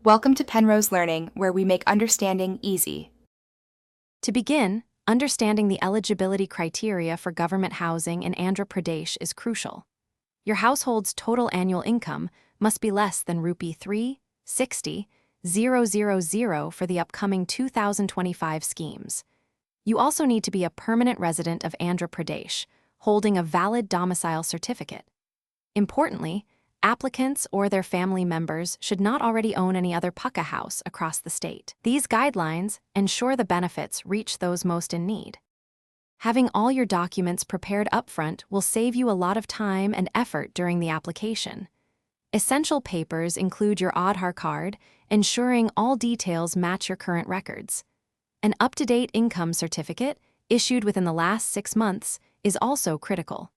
Welcome to Penrose Learning, where we make understanding easy. To begin, understanding the eligibility criteria for government housing in Andhra Pradesh is crucial. Your household's total annual income must be less than Rupee 360,000 for the upcoming 2025 schemes. You also need to be a permanent resident of Andhra Pradesh, holding a valid domicile certificate. Importantly, applicants or their family members should not already own any other pucca house across the state. These guidelines ensure the benefits reach those most in need. Having all your documents prepared upfront will save you a lot of time and effort during the application. Essential papers include your Aadhaar card, ensuring all details match your current records. An up-to-date income certificate, issued within the last 6 months, is also critical.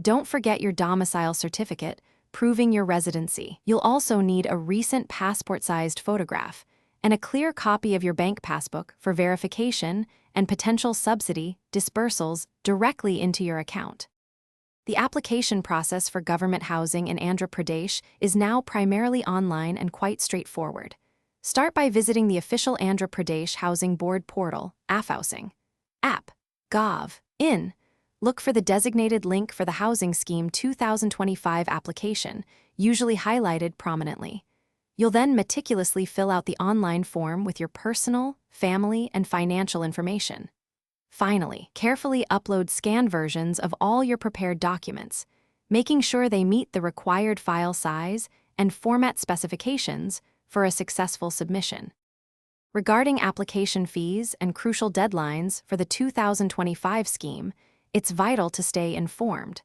Don't forget your domicile certificate, proving your residency. You'll also need a recent passport-sized photograph and a clear copy of your bank passbook for verification and potential subsidy disbursals directly into your account. The application process for government housing in Andhra Pradesh is now primarily online and quite straightforward. Start by visiting the official Andhra Pradesh Housing Board portal, AFHousing. App.gov.in. Look for the designated link for the Housing Scheme 2025 application, usually highlighted prominently. You'll then meticulously fill out the online form with your personal, family, and financial information. Finally, carefully upload scanned versions of all your prepared documents, making sure they meet the required file size and format specifications for a successful submission. Regarding application fees and crucial deadlines for the 2025 scheme, it's vital to stay informed.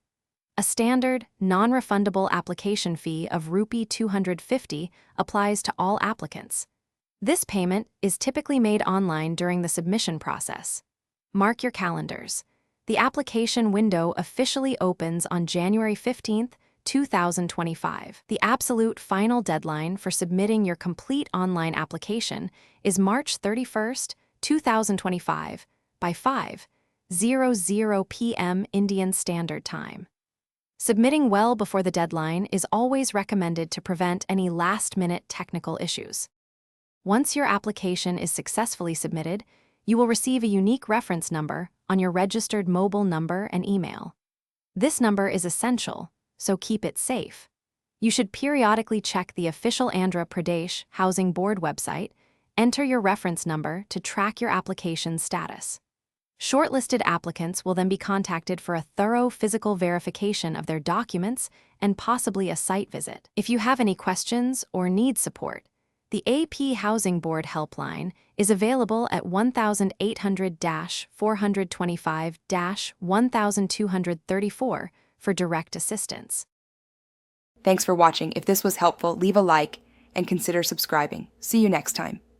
A standard, non-refundable application fee of Rupee 250 applies to all applicants. This payment is typically made online during the submission process. Mark your calendars. The application window officially opens on January 15, 2025. The absolute final deadline for submitting your complete online application is March 31, 2025, by 5:00 p.m. Indian Standard Time. Submitting well before the deadline is always recommended to prevent any last-minute technical issues. Once your application is successfully submitted, you will receive a unique reference number on your registered mobile number and email. This number is essential, so keep it safe. You should periodically check the official Andhra Pradesh Housing Board website, enter your reference number to track your application's status. Shortlisted applicants will then be contacted for a thorough physical verification of their documents and possibly a site visit. If you have any questions or need support, the AP Housing Board helpline is available at 1800-425-1234 for direct assistance. Thanks for watching. If this was helpful, leave a like and consider subscribing. See you next time.